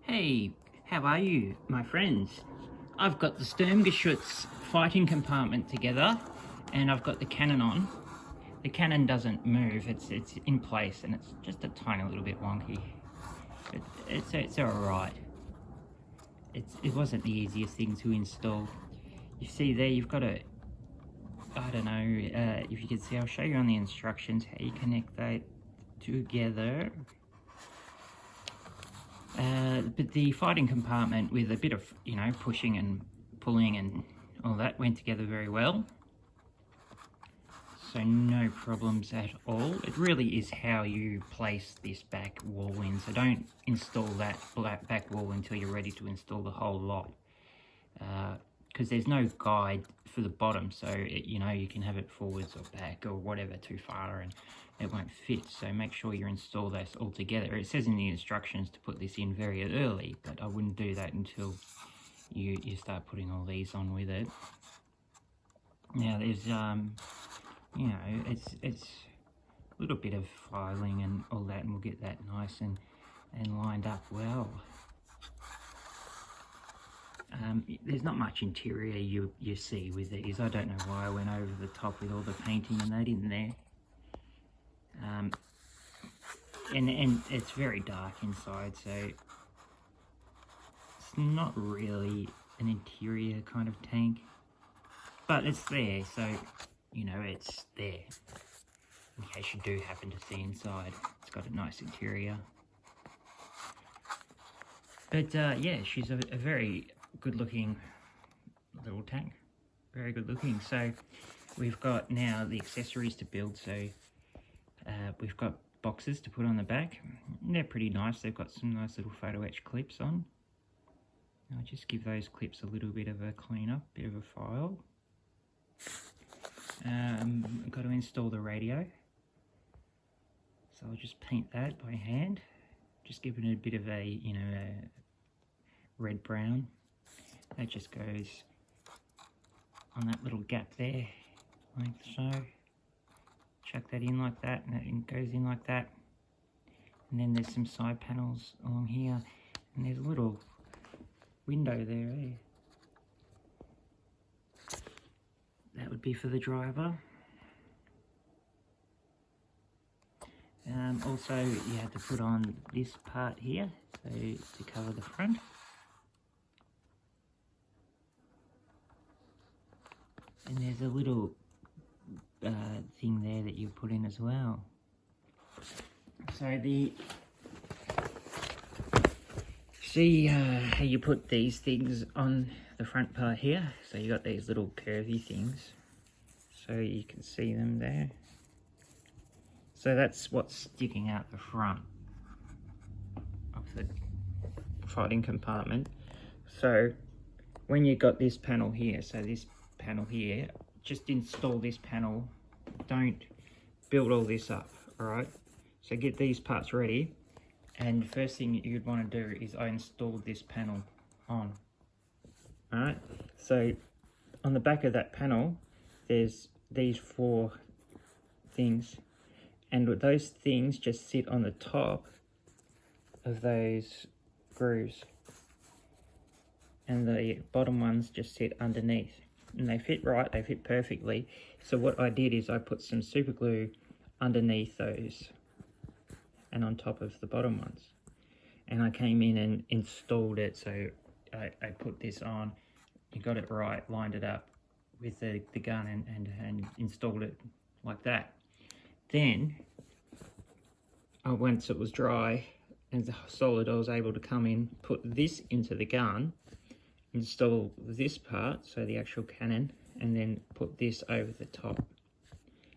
Hey, how are you, my friends? I've got the Sturmgeschütz fighting compartment together, and I've got the cannon on. The cannon doesn't move; it's in place, and it's just a tiny little bit wonky. But it's all right. It wasn't the easiest thing to install. You see there, you've got a, I don't know if you can see. I'll show you on the instructions how you connect that together. But the fighting compartment, with a bit of, pushing and pulling and all that, went together very well. So no problems at all. It really is how you place this back wall in. So don't install that back wall until you're ready to install the whole lot. Because there's no guide for the bottom, so you can have it forwards or back or whatever too far, and it won't fit. So make sure you install this all together. It says in the instructions to put this in very early, but I wouldn't do that until you start putting all these on with it. Now there's it's a little bit of filing and all that, and we'll get that nice and lined up well. There's not much interior you see with these. I don't know why I went over the top with all the painting and that in there. And it's very dark inside, so it's not really an interior kind of tank, but it's there, so it's there in case you do happen to see inside. It's got a nice interior, but yeah, she's a very good looking little tank, very good looking. So we've got now the accessories to build. So we've got boxes to put on the back. They're pretty nice. They've got some nice little photo etch clips on. I'll just give those clips a little bit of a clean up, bit of a file. I've got to install the radio, so I'll just paint that by hand, just giving it a bit of a a red brown. That just goes on that little gap there, like so. Chuck that in like that, and it goes in like that. And then there's some side panels along here, and there's a little window there, eh? That would be for the driver. Also, you had to put on this part here, so to cover the front. And there's a little thing there that you put in as well. So see how you put these things on the front part here. So you got these little curvy things, so you can see them there. So that's what's sticking out the front of the fighting compartment. So when you got this panel here, so this panel here, just install this panel. Don't build all this up, all right? So get these parts ready, and first thing you'd want to do is I installed this panel on. All right, so on the back of that panel there's these 4 things, and those things just sit on the top of those grooves, and the bottom ones just sit underneath. And they fit right, they fit perfectly. So what I did is I put some super glue underneath those and on top of the bottom ones. And I came in and installed it. So I put this on, you got it right, lined it up with the gun and installed it like that. Then, once it was dry and solid, I was able to come in, put this into the gun, install this part, so the actual cannon, and then put this over the top.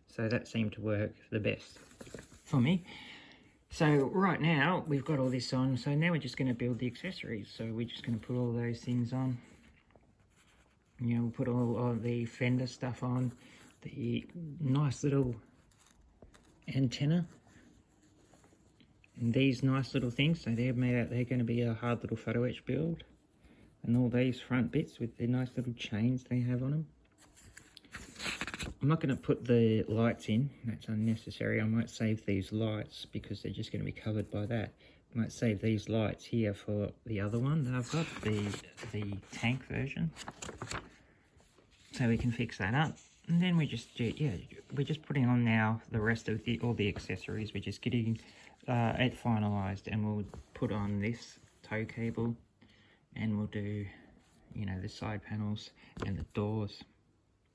So that seemed to work the best for me. So right now we've got all this on, so now we're just going to build the accessories. So we're just going to put all those things on. We'll put all of the fender stuff on, the nice little antenna, and these nice little things. So they're going to be a hard little photo etch build. And all these front bits with the nice little chains they have on them. I'm not going to put the lights in, that's unnecessary. I might save these lights because they're just going to be covered by that. might save these lights here for the other one that I've got, the tank version. So we can fix that up. And then we just, yeah, we're just putting on now the rest of all the accessories. We're just getting it finalized, and we'll put on this tow cable, and we'll do, you know, the side panels and the doors.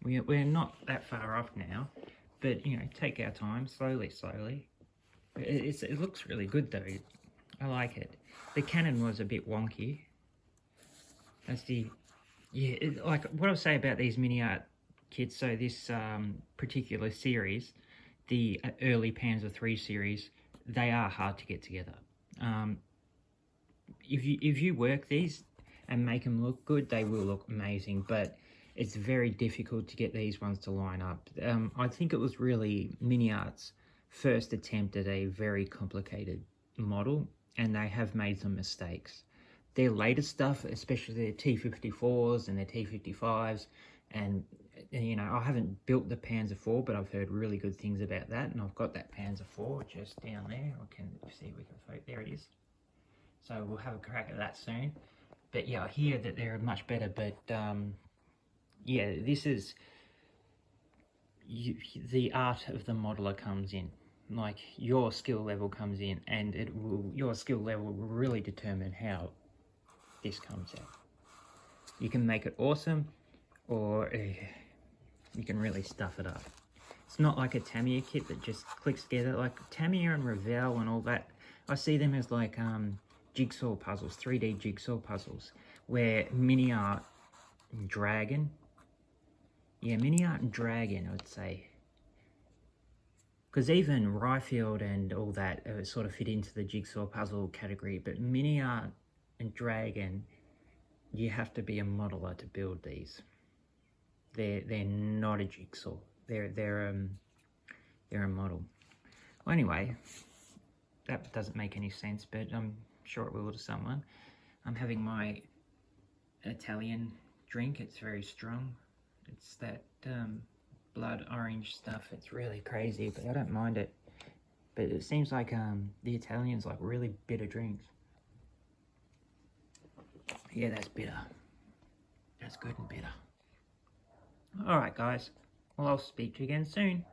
We're not that far off now, but, you know, take our time, slowly. It looks really good though. I like it. The cannon was a bit wonky. That's the, yeah, like what I'll say about these Miniart kits. So this particular series, the early Panzer III series, they are hard to get together. If you work these and make them look good, they will look amazing, but it's very difficult to get these ones to line up. I think it was really Miniart's first attempt at a very complicated model, and they have made some mistakes. Their later stuff, especially their T-54s and their T-55s, and you know, I haven't built the Panzer IV, but I've heard really good things about that, and I've got that Panzer IV just down there. I can see if we can focus. There it is. So we'll have a crack at that soon. But yeah, I hear that they're much better, but yeah, this is, the art of the modeler comes in. Like, your skill level comes in, and your skill level will really determine how this comes out. You can make it awesome, or you can really stuff it up. It's not like a Tamiya kit that just clicks together. Like Tamiya and Revell and all that, I see them as like jigsaw puzzles, 3D jigsaw puzzles, where Miniart and Dragon, Miniart and Dragon, I would say. Because even Ryefield and all that sort of fit into the jigsaw puzzle category, but Miniart and Dragon, you have to be a modeler to build these. They're not a jigsaw. They're a model. Well, anyway, that doesn't make any sense, but I'm sure it will to someone. I'm having my Italian drink. It's very strong. It's that blood orange stuff. It's really crazy, but I don't mind it. But it seems like the Italians like really bitter drinks. Yeah, that's bitter. That's good and bitter. Alright guys, well I'll speak to you again soon.